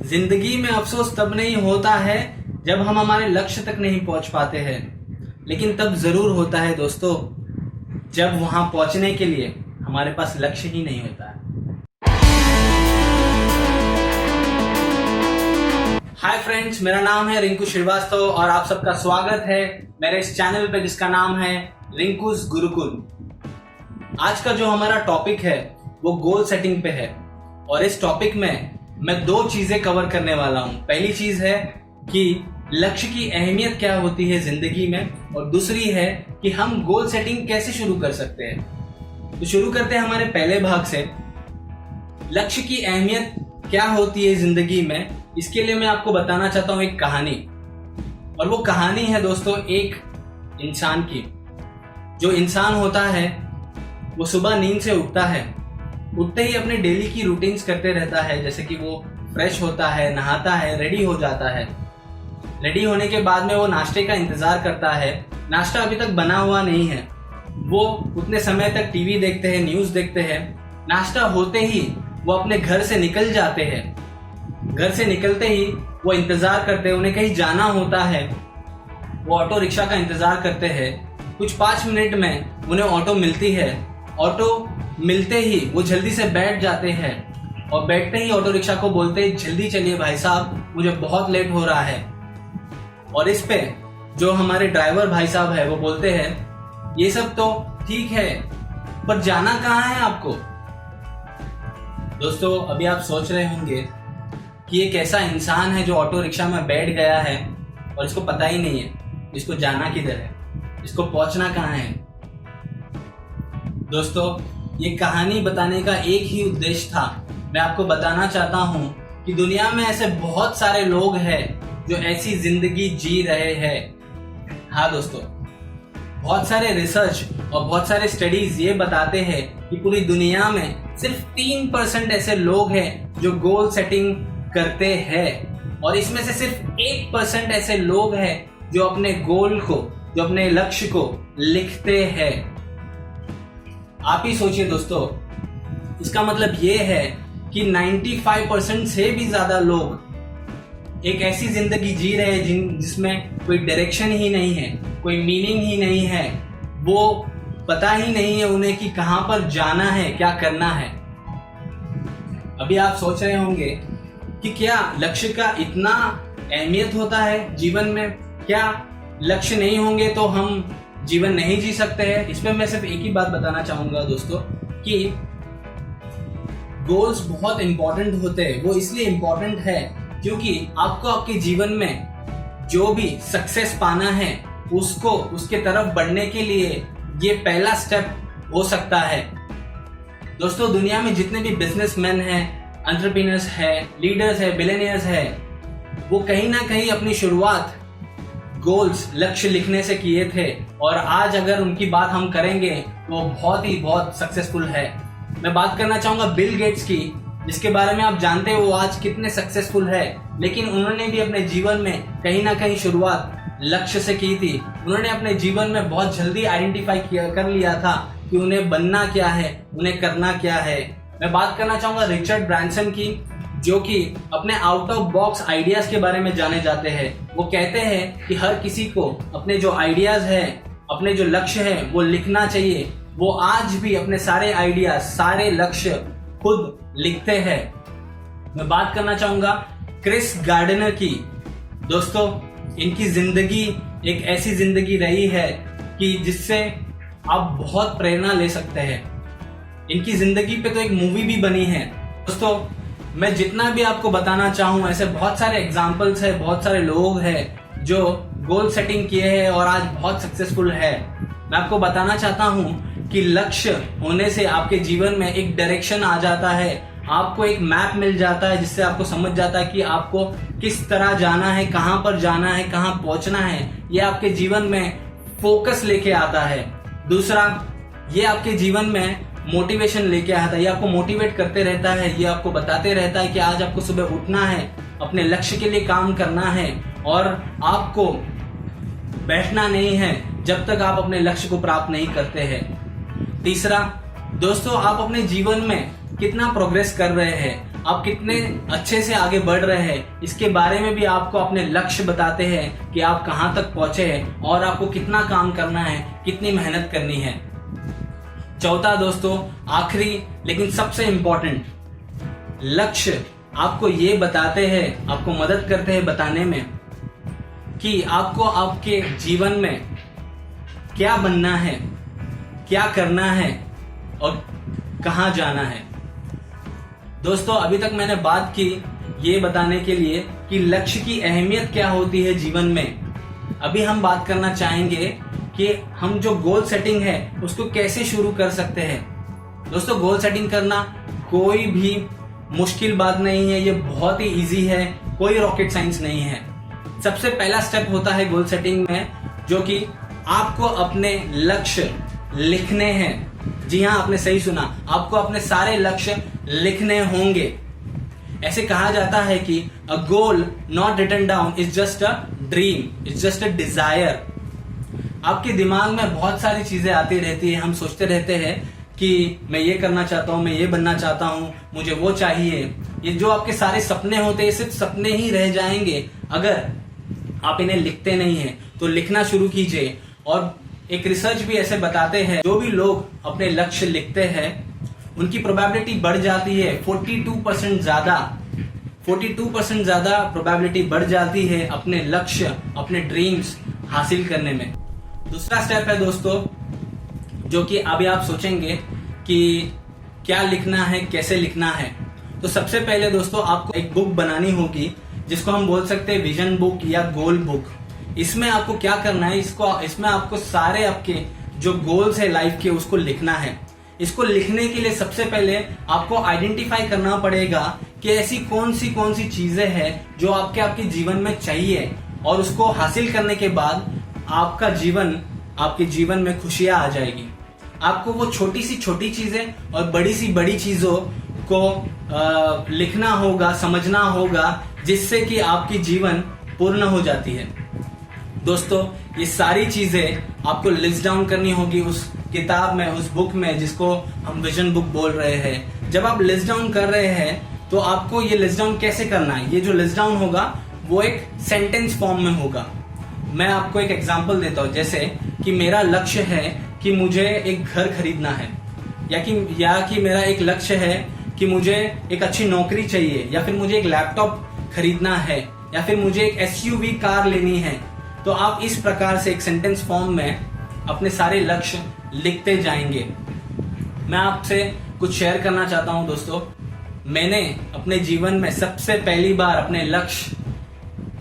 जिंदगी में अफसोस तब नहीं होता है जब हम हमारे लक्ष्य तक नहीं पहुंच पाते हैं, लेकिन तब जरूर होता है दोस्तों जब वहां पहुंचने के लिए हमारे पास लक्ष्य ही नहीं होता है। हाय फ्रेंड्स, मेरा नाम है रिंकू श्रीवास्तव और आप सबका स्वागत है मेरे इस चैनल पे जिसका नाम है रिंकूस गुरुकुल। आज का जो हमारा टॉपिक है वो गोल सेटिंग पे है और इस टॉपिक में मैं दो चीजें कवर करने वाला हूं। पहली चीज है कि लक्ष्य की अहमियत क्या होती है जिंदगी में और दूसरी है कि हम गोल सेटिंग कैसे शुरू कर सकते हैं। तो शुरू करते हैं हमारे पहले भाग से। लक्ष्य की अहमियत क्या होती है जिंदगी में, इसके लिए मैं आपको बताना चाहता हूं एक कहानी। और वो कहानी है दोस्तों एक इंसान की। जो इंसान होता है वो सुबह नींद से उठता है, उठते ही अपने डेली की रूटीन्स करते रहता है, जैसे कि वो फ्रेश होता है, नहाता है, रेडी हो जाता है। रेडी होने के बाद में वो नाश्ते का इंतजार करता है। नाश्ता अभी तक बना हुआ नहीं है, वो उतने समय तक टीवी देखते हैं, न्यूज़ देखते हैं। नाश्ता होते ही वो अपने घर से निकल जाते हैं। घर से निकलते ही वो इंतजार करते हैं, उन्हें कहीं जाना होता है। वो ऑटो रिक्शा का इंतजार करते हैं। कुछ 5 मिनट में उन्हें ऑटो मिलती है। ऑटो मिलते ही वो जल्दी से बैठ जाते हैं और बैठते ही ऑटो रिक्शा को बोलते हैं, जल्दी चलिए भाई साहब, मुझे बहुत लेट हो रहा है। और इस पे जो हमारे ड्राइवर भाई साहब है वो बोलते हैं, ये सब तो ठीक है पर जाना कहाँ है आपको। दोस्तों, अभी आप सोच रहे होंगे कि एक ऐसा इंसान है जो ऑटो रिक्शा में बैठ गया है और इसको पता ही नहीं है इसको जाना किधर है, इसको पहुंचना कहाँ है। दोस्तों, ये कहानी बताने का एक ही उद्देश्य था। मैं आपको बताना चाहता हूँ कि दुनिया में ऐसे बहुत सारे लोग हैं जो ऐसी जिंदगी जी रहे हैं। हाँ दोस्तों, बहुत सारे रिसर्च और बहुत सारे स्टडीज ये बताते हैं कि पूरी दुनिया में सिर्फ 3% ऐसे लोग हैं जो गोल सेटिंग करते हैं और इसमें से सिर्फ 1% ऐसे लोग हैं जो अपने गोल को, जो अपने लक्ष्य को लिखते हैं। आप ही सोचिए दोस्तों, इसका मतलब ये है कि 95% से भी ज्यादा लोग एक ऐसी जिंदगी जी रहे हैं जिसमें कोई डायरेक्शन ही नहीं है, कोई मीनिंग ही नहीं है। वो पता ही नहीं है उन्हें कि कहां पर जाना है, क्या करना है। अभी आप सोच रहे होंगे कि क्या लक्ष्य का इतना अहमियत होता है जीवन में? क्या लक्ष्य नहीं होंगे तो हम जीवन नहीं जी सकते हैं? इसमें मैं सिर्फ एक ही बात बताना चाहूंगा दोस्तों कि गोल्स बहुत इंपॉर्टेंट होते हैं। वो इसलिए इंपॉर्टेंट है क्योंकि आपको आपके जीवन में जो भी सक्सेस पाना है उसको, उसके तरफ बढ़ने के लिए ये पहला स्टेप हो सकता है। दोस्तों, दुनिया में जितने भी बिजनेसमैन हैं, एंटरप्रेन्योर्स है, लीडर्स है, बिलियनियर्स है, वो कहीं ना कहीं अपनी शुरुआत गोल्स, लक्ष्य लिखने से किए थे और आज अगर उनकी बात हम करेंगे तो बहुत सक्सेसफुल है। मैं बात करना चाहूंगा बिल गेट्स की, जिसके बारे में आप जानते हो वो आज कितने सक्सेसफुल है, लेकिन उन्होंने भी अपने जीवन में कहीं ना कहीं शुरुआत लक्ष्य से की थी। उन्होंने अपने जीवन में बहुत जल्दी आइडेंटिफाई कर लिया था कि उन्हें बनना क्या है, उन्हें करना क्या है। मैं बात करना चाहूंगा रिचर्ड ब्रांसन की, जो कि अपने आउट ऑफ बॉक्स आइडियाज के बारे में जाने जाते हैं। वो कहते हैं कि हर किसी को अपने जो आइडियाज है, अपने जो लक्ष्य है वो लिखना चाहिए। वो आज भी अपने सारे आइडियाज, सारे लक्ष्य खुद लिखते हैं। मैं बात करना चाहूंगा क्रिस गार्डनर की। दोस्तों, इनकी जिंदगी एक ऐसी जिंदगी रही है कि जिससे आप बहुत प्रेरणा ले सकते हैं। इनकी जिंदगी पे तो एक मूवी भी बनी है। दोस्तों, मैं जितना भी आपको बताना चाहूँ, ऐसे बहुत सारे एग्जाम्पल्स है, बहुत सारे लोग हैं जो गोल सेटिंग किए हैं और आज बहुत सक्सेसफुल है। मैं आपको बताना चाहता हूँ कि लक्ष्य होने से आपके जीवन में एक डायरेक्शन आ जाता है, आपको एक मैप मिल जाता है जिससे आपको समझ जाता है कि आपको किस तरह जाना है, कहाँ पर जाना है, कहाँ पहुँचना है। ये आपके जीवन में फोकस लेके आता है। दूसरा, ये आपके जीवन में मोटिवेशन लेके आता है। ये आपको मोटिवेट करते रहता है, ये आपको बताते रहता है कि आज आपको सुबह उठना है, अपने लक्ष्य के लिए काम करना है और आपको बैठना नहीं है जब तक आप अपने लक्ष्य को प्राप्त नहीं करते हैं। तीसरा, दोस्तों, आप अपने जीवन में कितना प्रोग्रेस कर रहे हैं, आप कितने अच्छे से आगे बढ़ रहे हैं, इसके बारे में भी आपको अपने लक्ष्य बताते हैं कि आप कहाँ तक पहुंचे हैं और आपको कितना काम करना है, कितनी मेहनत करनी है। चौथा दोस्तों, आखिरी लेकिन सबसे इंपॉर्टेंट, लक्ष्य आपको ये बताते हैं, आपको मदद करते हैं बताने में कि आपको आपके जीवन में क्या बनना है, क्या करना है और कहाँ जाना है। दोस्तों, अभी तक मैंने बात की ये बताने के लिए कि लक्ष्य की अहमियत क्या होती है जीवन में। अभी हम बात करना चाहेंगे कि हम जो गोल सेटिंग है उसको कैसे शुरू कर सकते हैं। दोस्तों, गोल सेटिंग करना कोई भी मुश्किल बात नहीं है, ये बहुत ही इजी है, कोई रॉकेट साइंस नहीं है। सबसे पहला स्टेप होता है गोल सेटिंग में, जो कि आपको अपने लक्ष्य लिखने हैं। जी हाँ, आपने सही सुना, आपको अपने सारे लक्ष्य लिखने होंगे। ऐसे कहा जाता है कि a goal not written down is just a dream, is just a desire. आपके दिमाग में बहुत सारी चीजें आती रहती है, हम सोचते रहते हैं कि मैं ये करना चाहता हूं, मैं ये बनना चाहता हूं, मुझे वो चाहिए। ये जो आपके सारे सपने होते हैं सिर्फ सपने ही रह जाएंगे अगर आप इन्हें लिखते नहीं हैं। तो लिखना शुरू कीजिए। और एक रिसर्च भी ऐसे बताते हैं, जो भी लोग अपने लक्ष्य लिखते हैं उनकी प्रोबेबिलिटी बढ़ जाती है 42% ज्यादा प्रोबेबिलिटी बढ़ जाती है अपने लक्ष्य, अपने ड्रीम्स हासिल करने में। दूसरा स्टेप है दोस्तों, जो कि अभी आप सोचेंगे कि क्या लिखना है, कैसे लिखना है। तो सबसे पहले दोस्तों, आपको एक बुक बनानी होगी जिसको हम बोल सकते हैं विजन बुक या गोल बुक। इसमें आपको क्या करना है, इसमें आपको सारे आपके जो गोल्स है लाइफ के उसको लिखना है। इसको लिखने के लिए सबसे पहले आपको आइडेंटिफाई करना पड़ेगा कि ऐसी कौन सी चीजें हैं जो आपके जीवन में चाहिए, और उसको हासिल करने के बाद आपके जीवन में खुशियां आ जाएगी। आपको वो छोटी चीजें और बड़ी चीजों को लिखना होगा, समझना होगा, जिससे कि आपकी जीवन पूर्ण हो जाती है। दोस्तों, ये सारी चीजें आपको लिस्ट डाउन करनी होगी उस किताब में, उस बुक में, जिसको हम विजन बुक बोल रहे हैं। जब आप लिस्ट डाउन कर रहे हैं तो आपको ये लिस्ट डाउन कैसे करना है, ये जो लिस्ट डाउन होगा वो एक सेंटेंस फॉर्म में होगा। मैं आपको एक एग्जांपल देता हूं, जैसे कि मेरा लक्ष्य है कि मुझे एक घर खरीदना है, या कि मेरा एक लक्ष्य है कि मुझे एक अच्छी नौकरी चाहिए, या फिर मुझे एक लैपटॉप खरीदना है, या फिर मुझे एक एसयूवी कार लेनी है। तो आप इस प्रकार से एक सेंटेंस फॉर्म में अपने सारे लक्ष्य लिखते जाएंगे। मैं आपसे कुछ शेयर करना चाहता हूं दोस्तों। मैंने अपने जीवन में सबसे पहली बार अपने लक्ष्य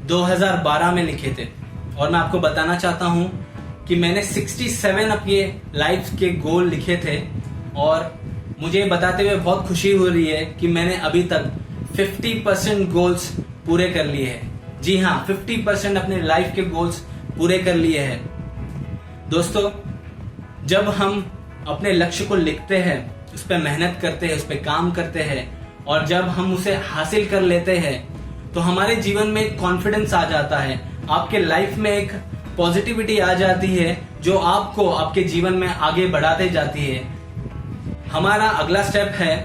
2012 में लिखे थे, और मैं आपको बताना चाहता हूं कि मैंने 67 अपने लाइफ के गोल लिखे थे, और मुझे बताते हुए बहुत खुशी हो रही है कि मैंने अभी तक 50% गोल्स पूरे कर लिए हैं। जी हाँ, 50% अपने लाइफ के गोल्स पूरे कर लिए हैं। दोस्तों, जब हम अपने लक्ष्य को लिखते हैं, उस पर मेहनत करते हैं, उस पर काम करते हैं, और जब हम उसे हासिल कर लेते हैं तो हमारे जीवन में एक कॉन्फिडेंस आ जाता है, आपके लाइफ में एक पॉजिटिविटी आ जाती है जो आपको आपके जीवन में आगे बढ़ाते जाती है। हमारा अगला स्टेप है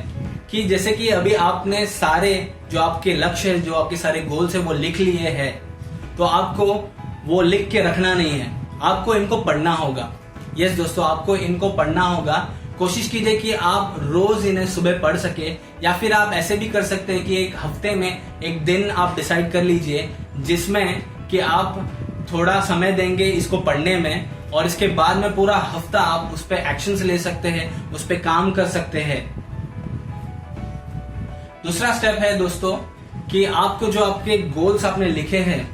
कि जैसे कि अभी आपने सारे जो आपके लक्ष्य है, जो आपके सारे गोल्स है वो लिख लिए हैं, तो आपको वो लिख के रखना नहीं है, आपको इनको पढ़ना होगा। यस दोस्तों, आपको इनको पढ़ना होगा। कोशिश कीजिए कि आप रोज इन्हें सुबह पढ़ सके, या फिर आप ऐसे भी कर सकते हैं कि एक हफ्ते में एक दिन आप डिसाइड कर लीजिए जिसमें कि आप थोड़ा समय देंगे इसको पढ़ने में, और इसके बाद में पूरा हफ्ता आप उस पर एक्शंस ले सकते हैं, उस पर काम कर सकते हैं। दूसरा स्टेप है दोस्तों कि आपको जो आपके गोल्स आपने लिखे हैं,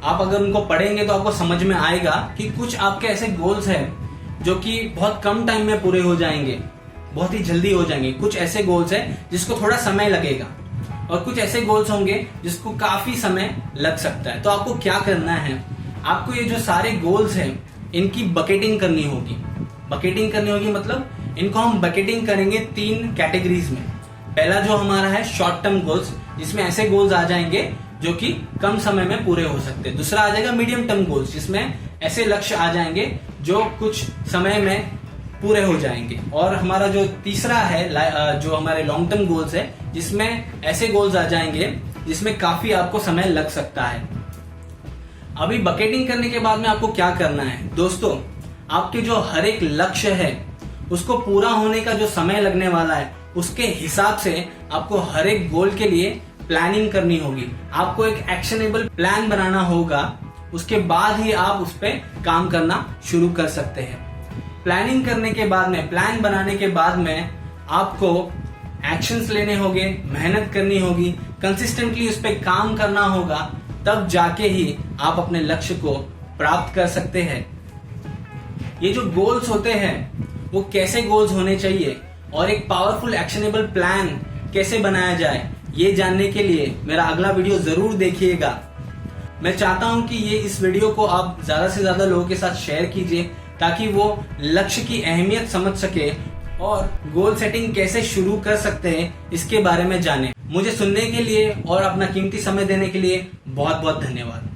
आप अगर उनको पढ़ेंगे तो आपको समझ में आएगा कि कुछ आपके ऐसे गोल्स हैं जो कि बहुत कम टाइम में पूरे हो जाएंगे, बहुत ही जल्दी हो जाएंगे। कुछ ऐसे गोल्स हैं जिसको थोड़ा समय लगेगा, और कुछ ऐसे गोल्स होंगे जिसको काफी समय लग सकता है। तो आपको क्या करना है, आपको ये जो सारे गोल्स हैं इनकी बकेटिंग करनी होगी। बकेटिंग करनी होगी मतलब इनको हम बकेटिंग करेंगे 3 कैटेगरीज में। पहला जो हमारा है शॉर्ट टर्म गोल्स, जिसमें ऐसे गोल्स आ जाएंगे जो कि कम समय में पूरे हो सकते हैं। दूसरा आ जाएगा मीडियम टर्म गोल्स, जिसमें ऐसे लक्ष्य आ जाएंगे जो कुछ समय में पूरे हो जाएंगे। और हमारा जो तीसरा है जो हमारे लॉन्ग टर्म गोल्स है, जिसमें ऐसे गोल्स आ जाएंगे जिसमें काफी आपको समय लग सकता है। अभी बकेटिंग करने के बाद में आपको क्या करना है दोस्तों, आपके जो हर एक लक्ष्य है उसको पूरा होने का जो समय लगने वाला है उसके हिसाब से आपको हर एक गोल के लिए प्लानिंग करनी होगी। आपको एक एक्शनेबल प्लान बनाना होगा, उसके बाद ही आप उस पर काम करना शुरू कर सकते हैं। प्लानिंग करने के बाद में, प्लान बनाने के बाद में आपको एक्शंस लेने होंगे, मेहनत करनी होगी, कंसिस्टेंटली उस पर काम करना होगा, तब जाके ही आप अपने लक्ष्य को प्राप्त कर सकते हैं। ये जो गोल्स होते हैं वो कैसे गोल्स होने चाहिए और एक पावरफुल एक्शनेबल प्लान कैसे बनाया जाए, ये जानने के लिए मेरा अगला वीडियो जरूर देखिएगा। मैं चाहता हूं कि ये इस वीडियो को आप ज्यादा से ज्यादा लोगों के साथ शेयर कीजिए ताकि वो लक्ष्य की अहमियत समझ सके और गोल सेटिंग कैसे शुरू कर सकते हैं इसके बारे में जाने। मुझे सुनने के लिए और अपना कीमती समय देने के लिए बहुत बहुत धन्यवाद।